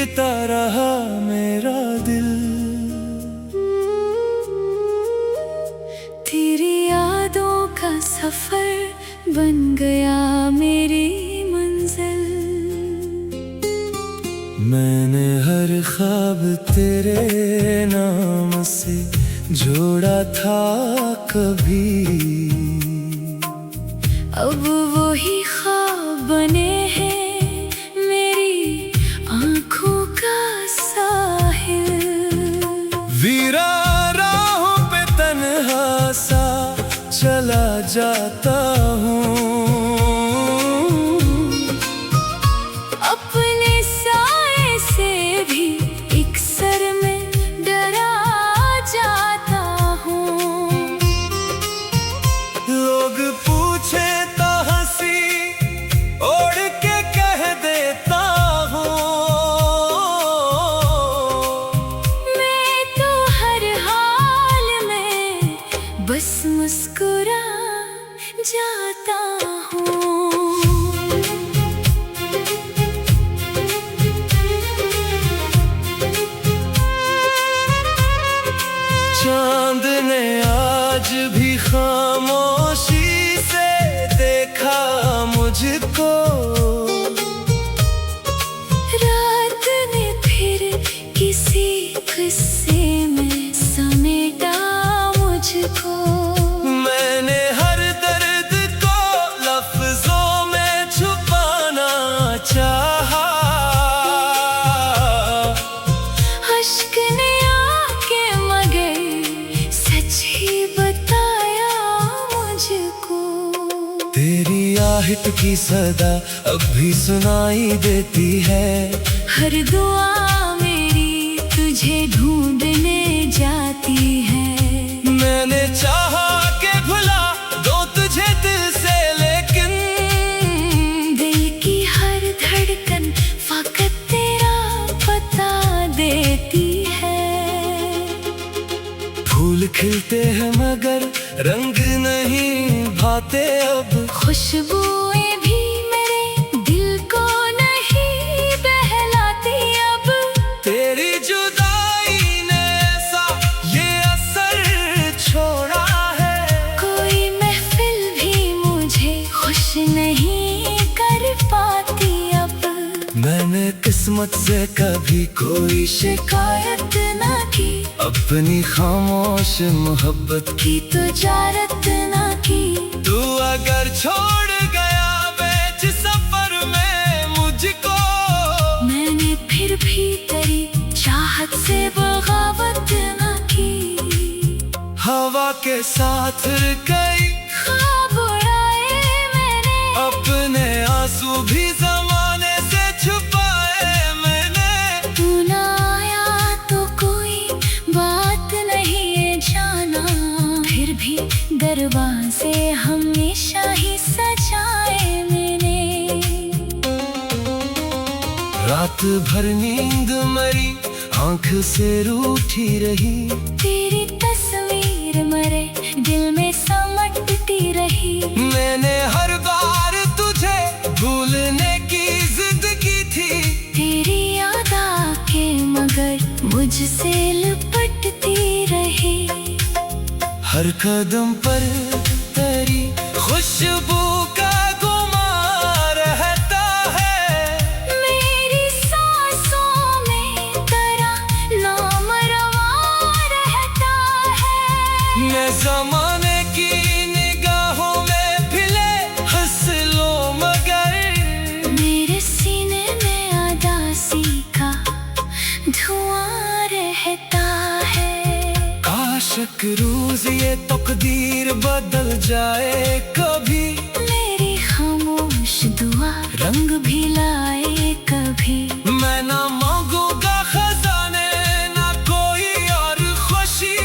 जीता रहा मेरा दिल। तेरी यादों का सफर बन गया मेरी मंजिल। मैंने हर ख्वाब तेरे नाम से जोड़ा था कभी, अब वही ख्वाब बने हैं मेरी आँखों का साहिल। वीरा राहों पे तन्हा सा चला जाता हूँ, अपने साए से भी एक सर में डरा जाता हूँ। लोग पूछे तो हंसी ओढ़ के कह देता हूँ, मैं तो हर हाल में बस मुस्कुरा जाता हूँ। चांद ने आज भी खामोशी से देखा मुझको, रात ने फिर किसी किस्से में समेटा मुझको। मैंने हर दर्द को लफ्जों में छुपाना चाहा, अश्क ने आके मगर सच ही बताया मुझको। तेरी आहट की सदा अब भी सुनाई देती है, हर दुआ मेरी तुझे ढूंढने जाती है। मैंने चाहा के भुला दो तुझे दिल से, लेकिन दिल की हर धड़कन फकत तेरा पता देती है। फूल खिलते हैं मगर रंग नहीं भाते अब, खुशबुएं भी मेरे दिल को नहीं बहलाती अब। तेरी जुदाई ने ऐसा ये असर छोड़ा है, कोई महफिल भी मुझे खुश नहीं कर पाती अब। मैंने किस्मत से कभी कोई शिकायत ना की, अपनी खामोश मोहब्बत की तुजारत ना की। तू अगर छोड़ गया बीच सफर में मुझको, मैंने फिर भी तेरी चाहत से बगावत ना की। हवा के साथ गई ख्वाब उड़ाए मैंने, अपने आंसू भी जमाने से छुपाए मैंने। तू ना आया तो कोई बात नहीं है जाना, फिर भी दरवाजे हमेशा ही सजाए मैंने। रात भर नींद मरी आंख से रूठी रही, तेरी तस्वीर मरे दिल में समटती रही। मैंने हर बार तुझे भूलने की जिद की थी, तेरी याद आके मगर मुझसे लिपटती रही। हर कदम पर तेरी खुशबू का गुमार रहता है, मेरी सांसों में तेरा नाम रवा रहता है। मैं जमाने की निगाहों में भिले हंस लो मगर, मेरे सीने में उदासी का धुआं रहता है। काशक रोज ये तकदीर बदल जाए कभी, मेरी खामोश दुआ रंग भी लाए कभी। मैं ना मांगूंगा खजाने ना कोई और खुशी,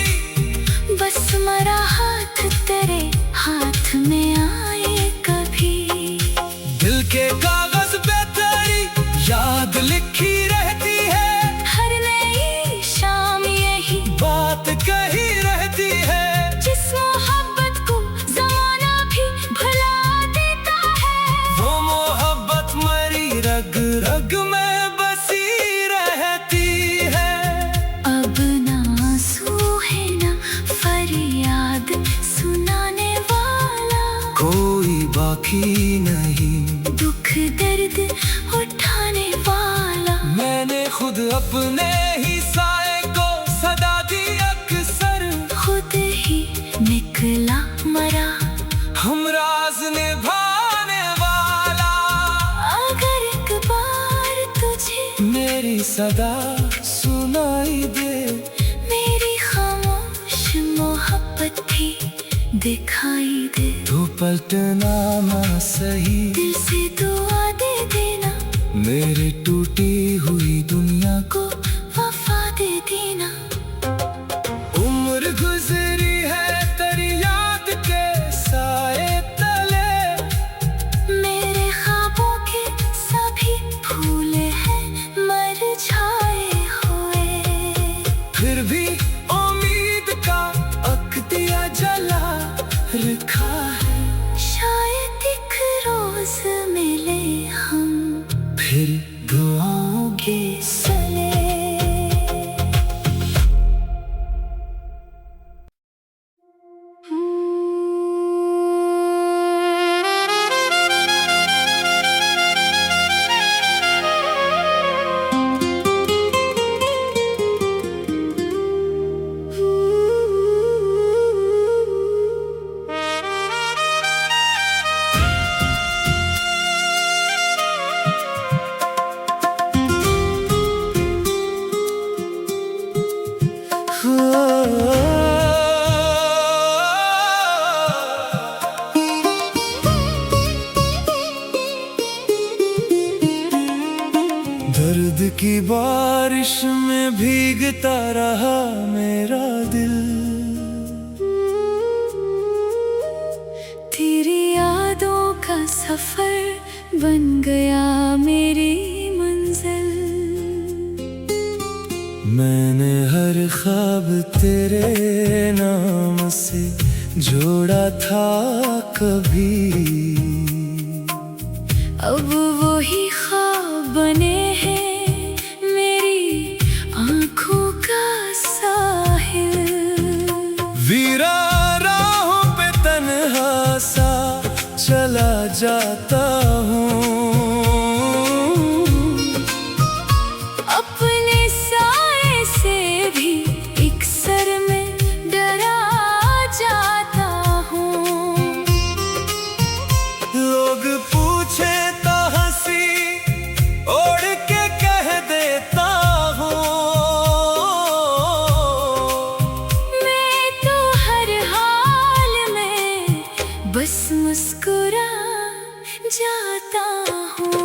बस मेरा हाथ तेरे हाथ में आए कभी। दिल के कागज पे तेरी याद लिखी रहती है, हर नई शाम यही बात कही रहती है। जिस मोहब्बत को जमाना भी भुला देता है, वो मोहब्बत मरी रग रग में बसी रह सदा सुनाई दे। मेरी खामोश मोहब्बत भी दिखाई दे। तू पलटना ना सही, दिल से दुआ दे देना, मेरी टूटी हुई दुनिया को वफा दे देना। उम्र गुजरी है तेरी याद के साए तले, मेरे ख्वाबों के सभी फूल हैं मुरझाए हुए। फिर भी उम्मीद का अक दिया जला रखा है। शायद एक रोज मिले हम फिर दुआओं के सले। दर्द की बारिश में भीगता रहा मेरा दिल, तेरी यादों का सफर बन गया मेरी मंजिल। मैंने हर ख्वाब तेरे नाम से जोड़ा था कभी, अब वही ख्वाब बने हैं मेरी आंखों का साहिल। वीरा राहों पे तन्हा सा चला जाता हूँ, अपने साए से भी एक सर में डरा जाता हूँ। लोग पूछे तो हंसी ओढ़ के कह देता हूँ, मैं तो हर हाल में बस मुस्कुरा जाता हूँ।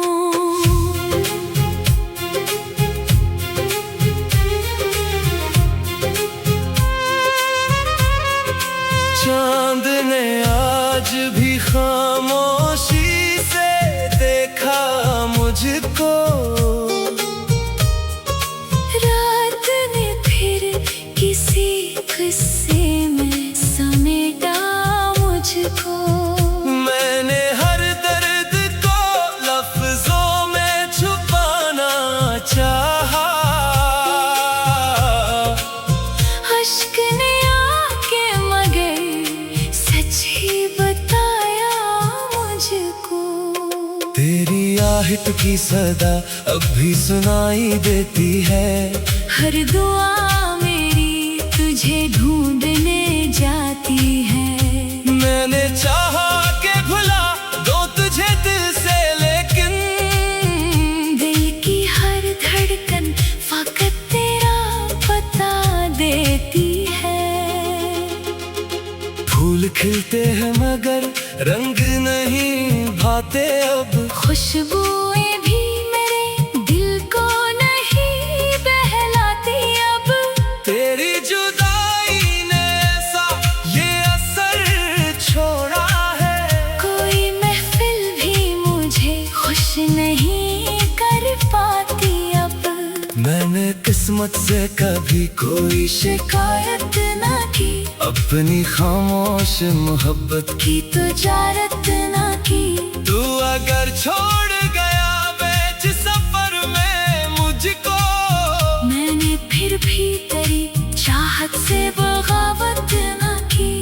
चांद ने आज भी खामोशी से देखा मुझको, रात ने फिर किसी किस्से में समेटा मुझको। मैंने हर दर्द को लफ्जों में छुपाना चाहा, अश्क ने आके मगर सच ही बताया मुझको। तेरी आहट की सदा अब भी सुनाई देती है, हर दुआ मेरी तुझे ढूंढने जाती है। मैंने चाहा के भुला दो तुझे दिल से, लेकिन दिल की हर धड़कन फकत तेरा बता देती है। फूल खिलते हैं मगर रंग नहीं भाते अब, खुशबुएं भी मेरे दिल को नहीं बहलाती अब। तेरी जुदाई ने ऐसा ये असर छोड़ा है, कोई महफिल भी मुझे खुश नहीं कर पाती अब। मैंने किस्मत से कभी कोई शिकायत ना की, अपनी खामोश मोहब्बत की तुजारत ना की। तू अगर छोड़ गया बीच सफर में मुझको, मैंने फिर भी तेरी चाहत से बगावत ना की।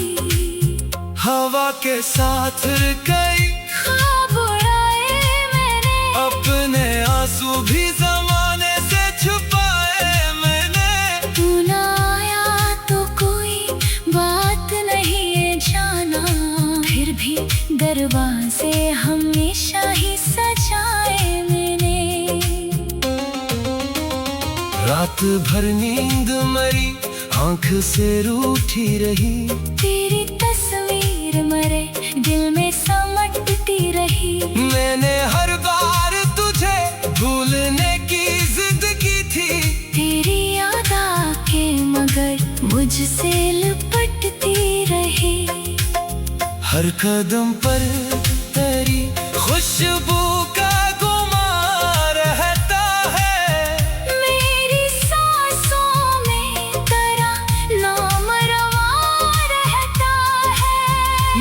हवा के साथ गई ख्वाब उड़ाए मैंने, अपने आंसू भी जमाने से छुपाए मैंने। तू ना आया तो कोई बात नहीं है जाना, फिर भी दरवाजे हमेशा ही सजाए मैंने। भर नींद मरी, आंख से रूठी रही। तेरी तस्वीर मरे दिल में समटती रही। मैंने हर बार तुझे भूलने की जिद की थी। तेरी याद आके मगर मुझसे लिपटती रही। हर कदम पर तेरी खुशबू का गुमान रहता है। मेरी सांसों में तेरा नाम रवा रहता है।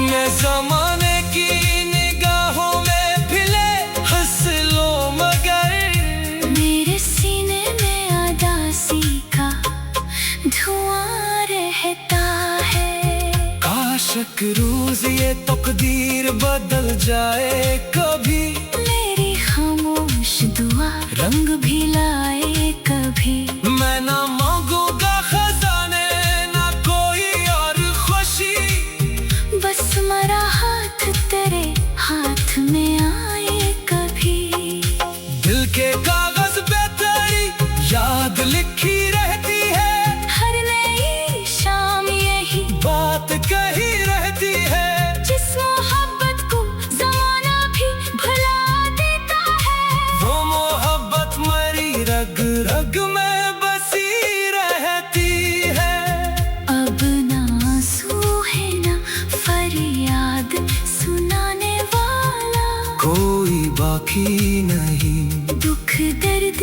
मैं ज़माने की निगाहों में भिले हंस लो मगर मेरे सीने में उदासी का धुआं रहता है। काश एक रोज़ ये तकदीर बदल जाए कभी। मेरी खामोश दुआ रंग भी लाए कभी। मैं ना मांगूंगा खजाने ना कोई और खुशी, बस मेरा हाथ तेरे हाथ में आए कभी। दिल के कागज पे तेरी याद लिखी रहती है। हर नई शाम यही बात कही रहती है। जिस मोहब्बत को ज़माना भी भुला देता है। वो मोहब्बत मरी रग रग में बसी रहती है। अब ना आंसू है ना फरियाद सुनाने वाला, कोई बाकी नहीं दुख दर्द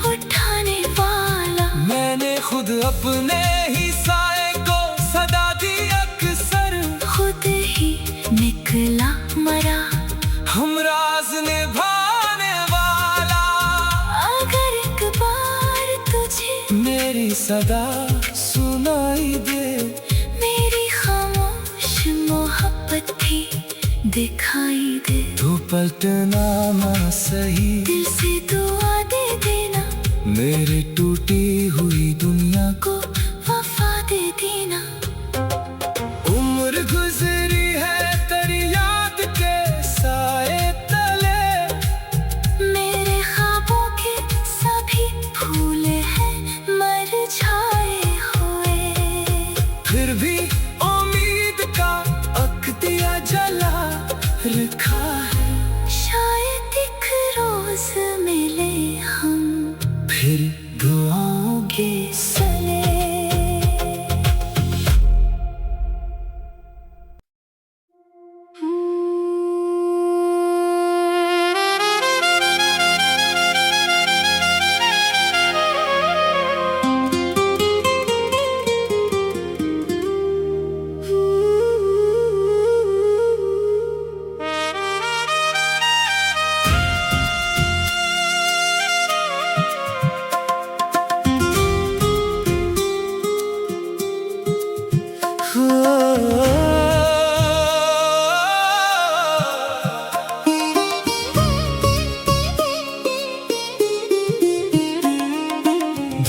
उठाने वाला। मैंने खुद अपने ही साए को सदा दी अक्सर। खुद ही निकला मरा हम राज निभाने वाला। अगर एक बार तुझे मेरी सदा सुनाई दे, मेरी खामोश मोहब्बत भी दिखाई दे। तू पलटना ना सही, दिल से दुआ दे देना, मेरी टूटी हुई दुनिया को को वफा दे देना। उम्र गुजरी है तेरी याद के साए तले। मेरे ख्वाबों के सभी फूल हैं मरझाए हुए। फिर भी उम्मीद का अख्तिया जला रखा है। शायद एक रोज मिले हम फिर दुआओं के सले।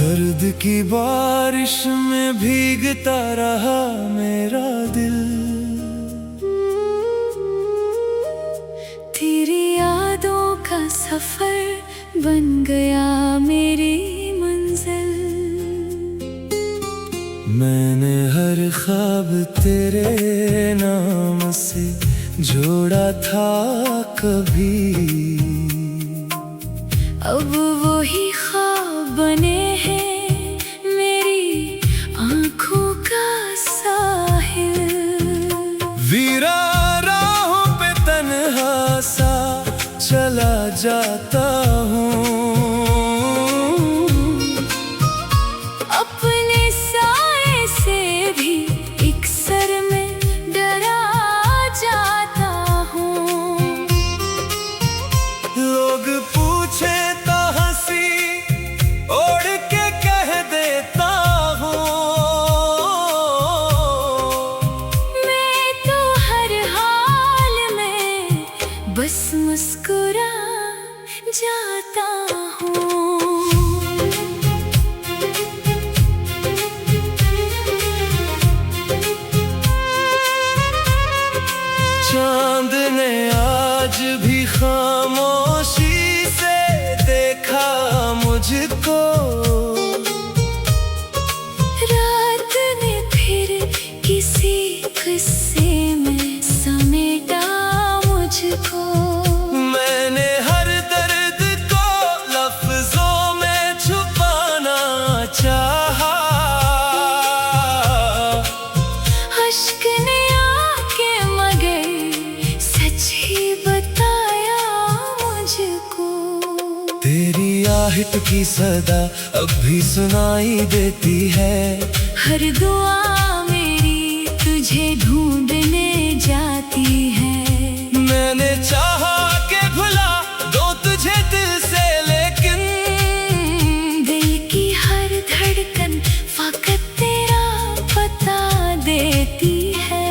दर्द की बारिश में भीगता रहा मेरा दिल। तेरी यादों का सफर बन गया मेरी मंजिल। मैंने हर ख्वाब तेरे नाम से जोड़ा था कभी। अब वही ख्वाब बने हैं मेरी आंखों का साहिल। वीरा राहों पे तन्हा सा चला जाता हूँ। अपने साए से भी एक सर में डरा जाता हूँ। लोग पूछे तो हंसी हिट की सदा अब भी सुनाई देती है। हर दुआ मेरी तुझे ढूंढने जाती है। मैंने चाहा के भुला दो तुझे दिल से, लेकिन दिल की हर धड़कन फकत तेरा पता देती है।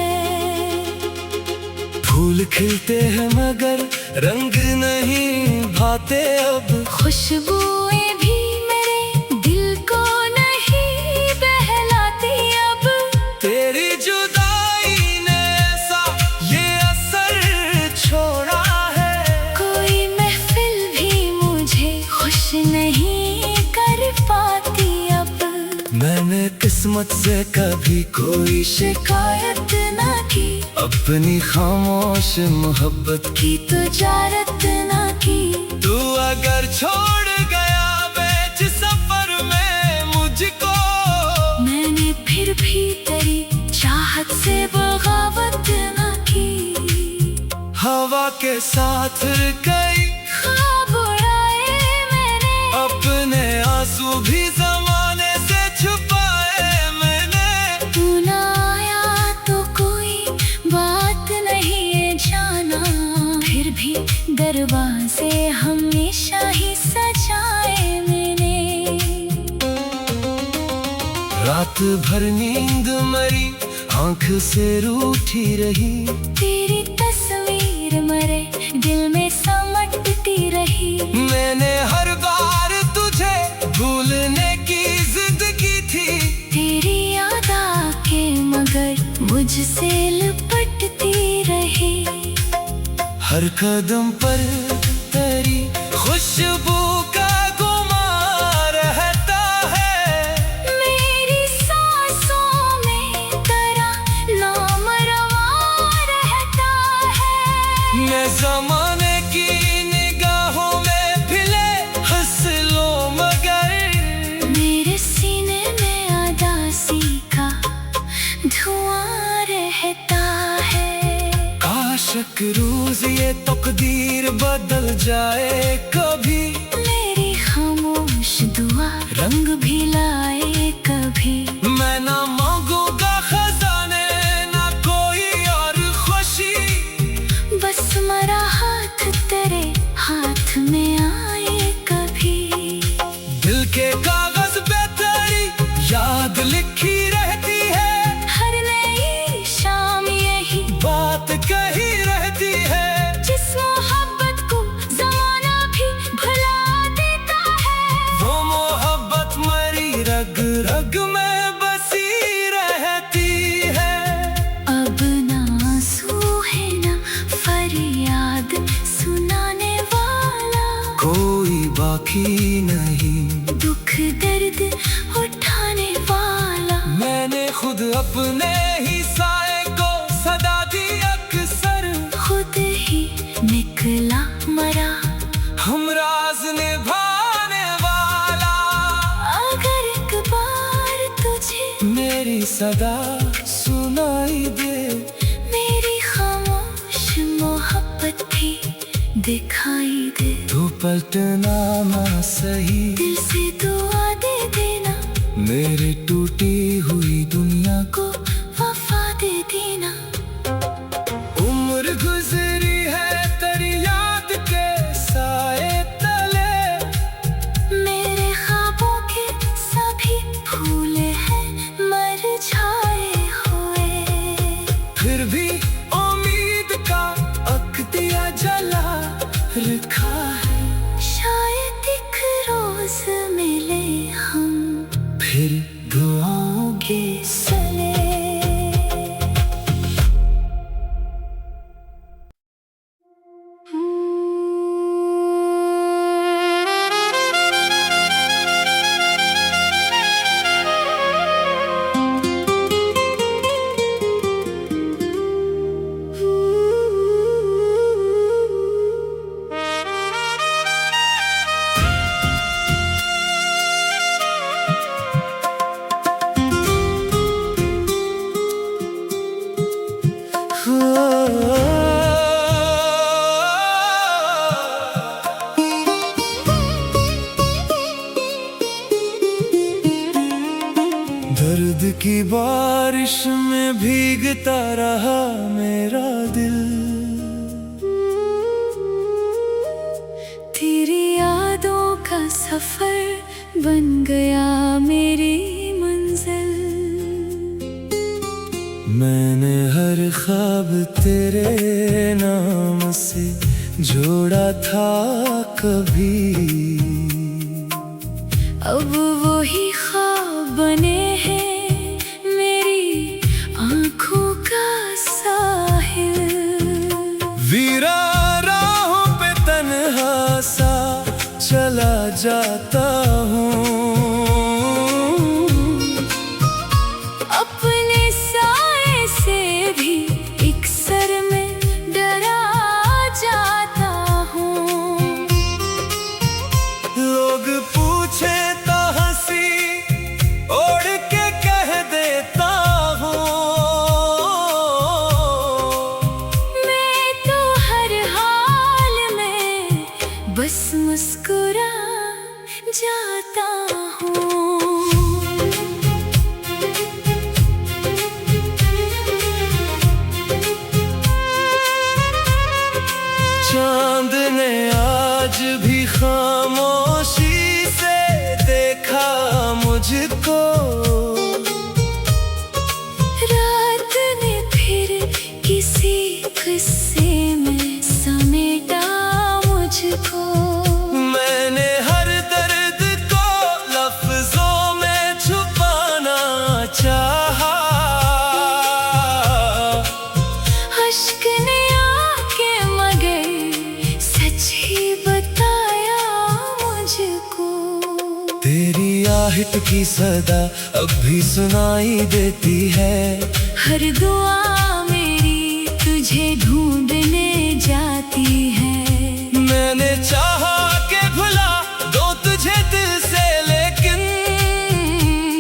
फूल खिलते हैं मगर रंग नहीं भाते अब। खुशबुएं भी मेरे दिल को नहीं बहलाती अब। तेरी जुदाई ने ऐसा ये असर छोड़ा है। कोई महफिल भी मुझे खुश नहीं कर पाती अब। मैंने किस्मत से कभी कोई शिकायत ना की, अपनी खामोश मोहब्बत की तुजारत ना की। तू अगर छोड़ गया बीच सफर में मुझको, मैंने फिर भी तेरी चाहत से बगावत ना की। हवा के साथ कई ख्वाब उड़ाए मैंने, अपने आंसू भी जमाने से छुपाए मैंने। तू ना आया तो कोई बात नहीं है जाना, फिर भी दरवाजे हमेशा ही सजाए मैंने। रात भर नींद मरी आंख से रूठी रही। तेरी तस्वीर मरे दिल में समटती रही। मैंने हर बार तुझे भूलने की जिद की थी। तेरी याद आके मगर मुझसे लिपटती रही। हर कदम पर तेरी खुशबू का गुमान रहता है। मेरी सांसों में तेरा नाम रवा रहता है। मैं जमाने की निगाहों में फिले हंस लो मगर, मेरे सीने में उदासी का धुआं रहता है। काशक रोज ये तकदीर बदल जाए कभी। मेरी खामोश दुआ रंग भी लाए कभी। मैं ना मांगूंगा खजाने ना कोई और खुशी, बस मेरा हाथ तेरे हाथ में आए कभी। दिल के कागज पे तेरी याद लिखी रहती है। हर नई शाम यही बात कही रहती है। जिस मोहब्बत को जमाना भी भुला देता है। वो मोहब्बत मरी रग रग में बसी रहती है। अब ना आंसू है ना फरियाद सुनाने वाला, कोई बाकी नहीं दुख दर्द उठाने वाला। मैंने खुद अपने ही साए को सदा दी अक्सर। खुद ही निकला मरा हम राज निभाने वाला। अगर एक बार तुझे मेरी सदा सुनाई दे, मेरी खामोश मोहब्बत भी दिखाई दे। तू पलटना ना सही, दिल से दुआ दे देना, मेरी टूटी हुई दुनिया को वफा दे देना। उम्र गुजरी है तेरी याद के साए तले। मेरे ख्वाबों के सभी फूल हैं मरझाए हुए। फिर भी उम्मीद का अख्तिया जला रखा है। शायद एक रोज मिले हम फिर दुआओं के बारिश में भीगता रहा मेरा दिल। तेरी यादों का सफर बन गया मेरी मंजिल। मैंने हर ख्वाब तेरे नाम से जोड़ा था कभी, अब वही ख्वाब बने हैं मेरी आंखों का साहिल। वीरा राहों पे तन्हा सा चला जाता हूँ, अपने साए से भी एक सर में डरा जाता हूँ। लोग पूछे तो हंसी ओढ़ के कह देता हूँ, मैं तो हर हाल में बस मुस्कुरा जाता हूँ। चांद ने आज भी खामोशी से देखा मुझको, रात ने फिर किसी किस्से में समेटा मुझको। मैंने हर दर्द को लफ्जों में छुपाना चाहा, अश्क ने आके मगर सच ही बताया मुझको। तेरी आहट की सदा अब भी सुनाई देती है, हर दुआ मेरी तुझे ढूंढने जाती है। मैंने चाहा के भुला दो तुझे दिल से, लेकिन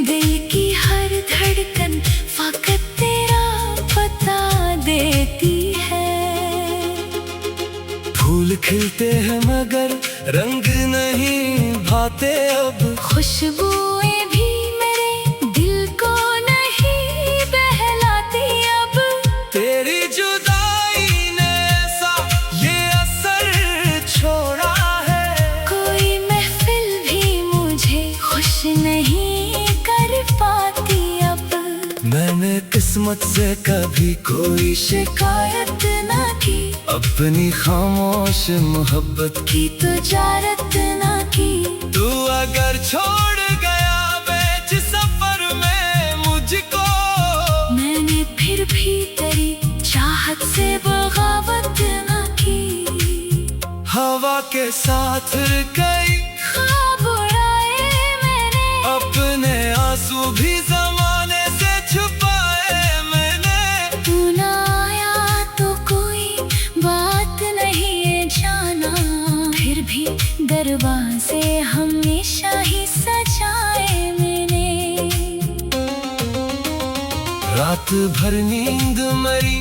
दिल की हर धड़कन फकत तेरा पता देती है। फूल खिलते हैं मगर रंग नहीं भाते अब, खुशबुएं भी मेरे दिल को नहीं बहलाती अब। तेरी जुदाई ने ऐसा ये असर छोड़ा है, कोई महफिल भी मुझे खुश नहीं कर पाती अब। मैंने किस्मत से कभी कोई शिकायत ना की, अपनी खामोश मोहब्बत की तुजारत ना की। तू अगर छोड़ गया बीच सफर में मुझको, मैंने फिर भी तेरी चाहत से बगावत ना की। हवा के साथ कई ख्वाब उड़ाए मैंने, अपने आंसू भी जमाने से छुपाए मैंने। तू ना आया तो कोई बात नहीं है जाना, फिर भी दरवाजे हमेशा ही सजाए मैंने। रात भर नींद मरी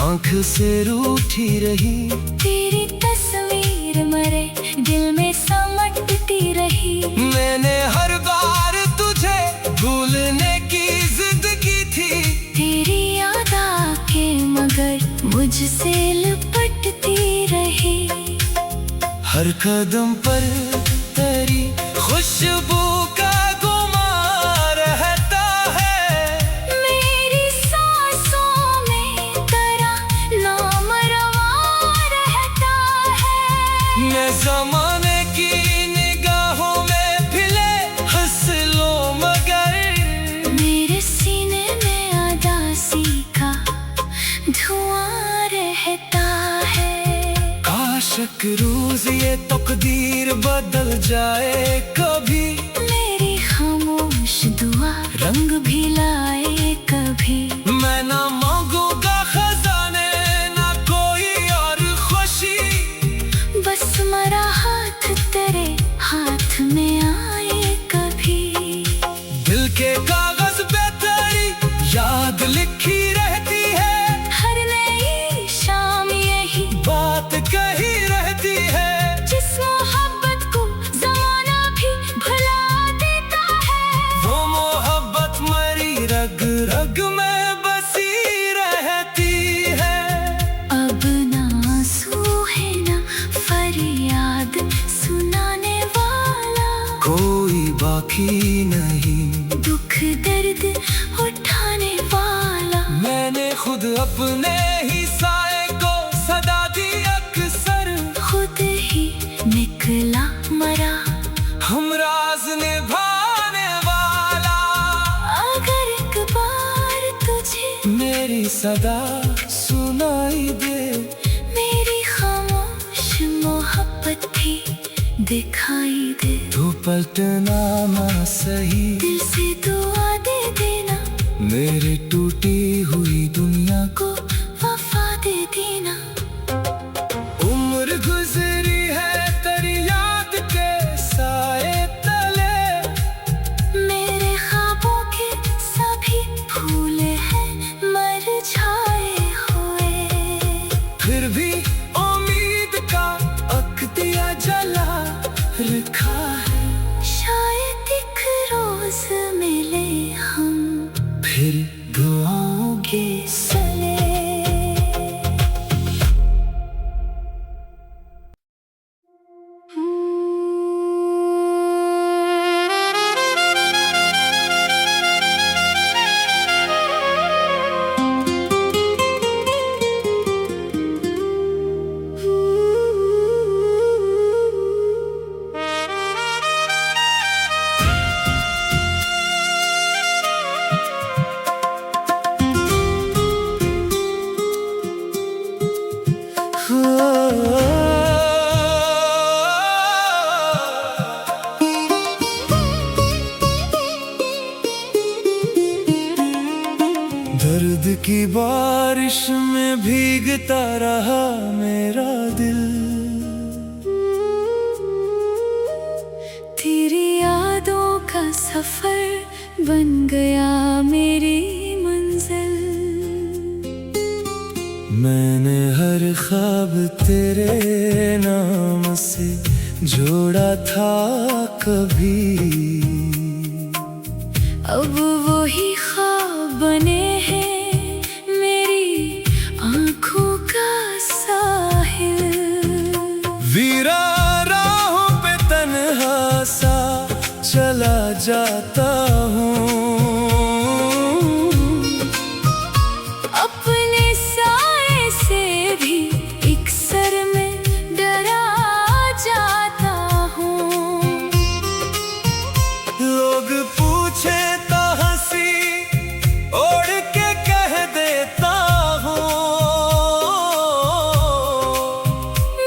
आंख से रूठी रही, तेरी तस्वीर मरे दिल में समटती रही। मैंने हर बार तुझे भूलने की जिद की थी, तेरी याद आके मगर मुझसे लिपटती रही। हर कदम पर तेरी खुशबू का गुमार रहता है, मेरी सांसों में तेरा नाम रवा रहता है। मैं जमाने की निगाहों में फिले हंस लो मगर, मेरे सीने में उदासी का धुआं रहता है। काशक रोज ये तकदीर बदल जाए कभी, मेरी खामोश दुआ रंग भी लाए कभी। मैं ना मांगूंगा खजाने ना कोई और खुशी, बस मेरा हाथ तेरे हाथ में आए कभी। दिल के कागज पे तेरी याद लिखी रहती है, हर नई शाम यही बात कही रहती है। जिस मोहब्बत को जमाना भी भुला देता है, वो मोहब्बत मरी रग रग खुद अपने ही साए को सदा दी अक्सर, खुद ही निकला मरा हम राज निभाने वाला। अगर एक बार तुझे मेरी सदा सुनाई दे, मेरी खामोश मोहब्बत भी दिखाई दे। तू पलटना ना सही, दिल से दुआ दे देना, मेरी टूटी हुई दुनिया को वफा दे देना। उम्र गुजरी है तेरी याद के साए तले, मेरे ख्वाबों के सभी फूल हैं मरझाए हुए, फिर भी उम्मीद का अख्तिया जला रखा है। शायद एक रोज मिले हम फिर दुआओं के सले। दर्द की बारिश में भीगता रहा मेरा दिल, तेरी यादों का सफर बन गया मेरी मंजिल। मैंने हर ख्वाब तेरे नाम से जोड़ा था कभी, अब वही ख्वाब बने हैं मेरी आंखों का साहिल। वीरा राहों पे तन्हा सा चला जाता हूँ, अपने साए से भी एक सर में डरा जाता हूँ। लोग पूछे तो हंसी ओढ़ के कह देता हूँ,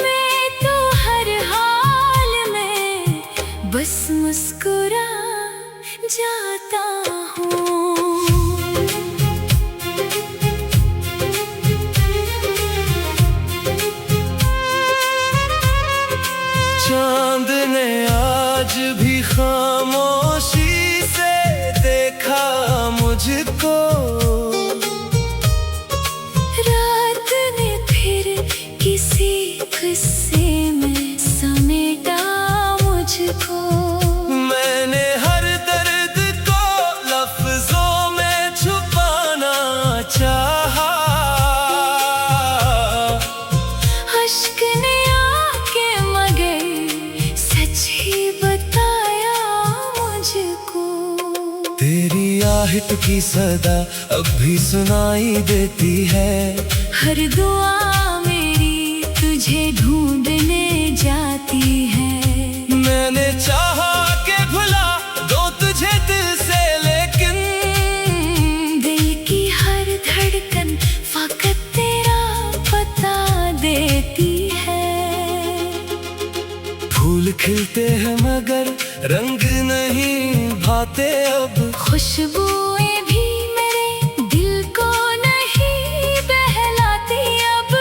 मैं तो हर हाल में बस मुस्कुरा जाता हूँ। चांद ने आज भी खामोशी से देखा मुझको, रात ने फिर किसी किस्से में समेटा मुझको। मैंने हर दर्द को लफ्जों में छुपाना चाहा, अश्क ने आके मगर सच ही बताया मुझको। तेरी आहट की सदा अब भी सुनाई देती है, हर दुआ मेरी तुझे ढूंढने जाती है। मैंने चाहा के भुला दो तुझे दिल से, लेकिन दिल की हर धड़कन फकत तेरा बता देती है। फूल खिलते हैं मगर रंग नहीं भाते अब, खुशबुएं भी मेरे दिल को नहीं बहलाती अब।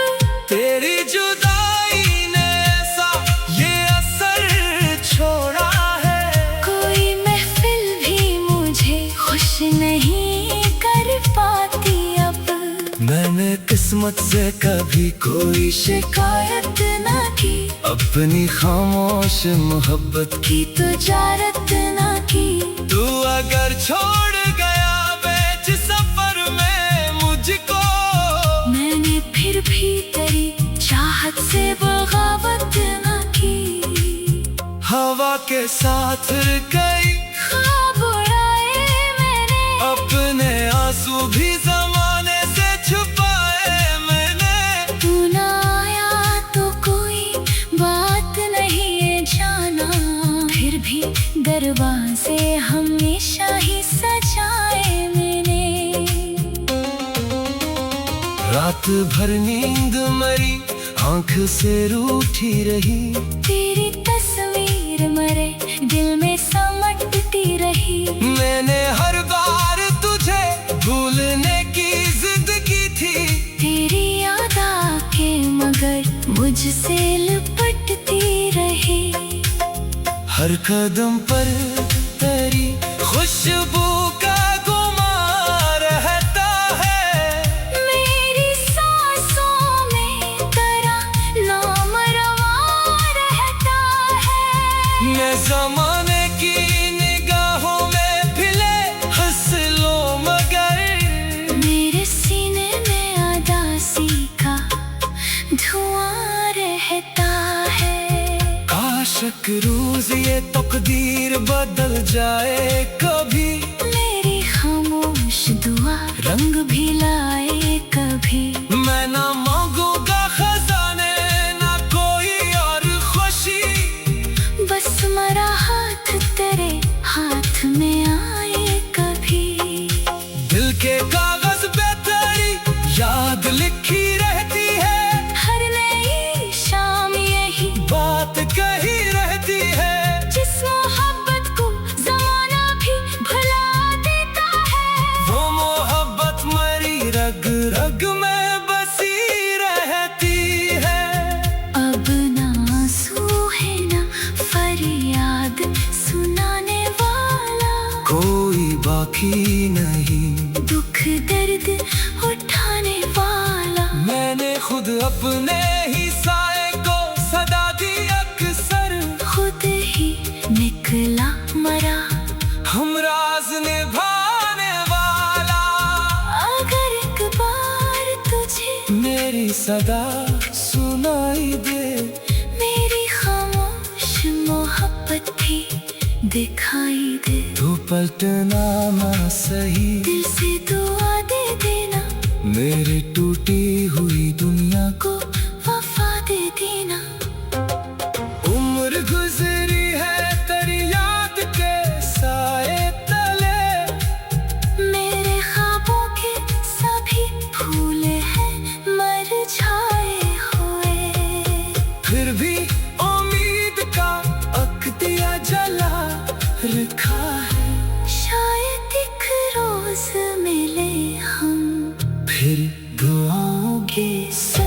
तेरी जुदाई ने ऐसा ये असर छोड़ा है, कोई महफिल भी मुझे खुश नहीं कर पाती अब। मैंने किस्मत से कभी कोई शिकायत न की, अपनी खामोश मोहब्बत की तुजारत न की। तू अगर छोड़ गया बीच सफर में मुझको, मैंने फिर भी तेरी चाहत से बगावत न की। हवा के साथ कई ख्वाब उड़ाए मैंने, अपने आंसू भी जमाने से छुपा रात भर नींद मरी, आंख से रूठी रही। तेरी तस्वीर मरे दिल में समटती रही। मैंने हर बार तुझे भूलने की जिद की थी। तेरी याद आके मगर मुझसे लिपटती रही। हर कदम पर तेरी खुशबू का गुमान रहता है। मेरी सांसों में तेरा नाम रवा रहता है। मैं ज़माने की निगाहों में भिले हंस लो मगर मेरे सीने में उदासी का धुआं रहता है। काशक रोज ये तकदीर बदल जाए कभी। मेरी खामोश दुआ रंग भी लाए कभी। मैं ना मांगूंगा खजाने ना कोई और खुशी, बस मेरा हाथ तेरे हाथ में आए कभी। दिल के कागज पे तेरी याद लिखी रहती है। हर नई शाम यही बात कही रहती है। जिस मोहब्बत को जमाना भी भुला देता है। वो मोहब्बत मरी रग रग में बसी रहती है। अब ना आंसू है ना फरियाद सुनाने वाला। कोई बाकी नहीं दुख दर्द उठाने वाला। मैंने खुद अपने ही साए को सदा दी अक्सर। खुद ही निकला मरा हम राज निभाने वाला। अगर एक बार तुझे मेरी सदा सुनाई दे। मेरी खामोश मोहब्बत भी दिखाई दे। तू पलटना ना सही, दिल से दुआ दे देना। मेरी टूटी हुई दुनिया को वफा दे देना। उम्र गुजरी है तेरी याद के साए तले। मेरे ख्वाबों के सभी फूल हैं मुरझाए हुए। फिर भी उम्मीद का अख्तिया जला रखा है। शायद एक रोज मिले हम फिर दुआओं के साथ।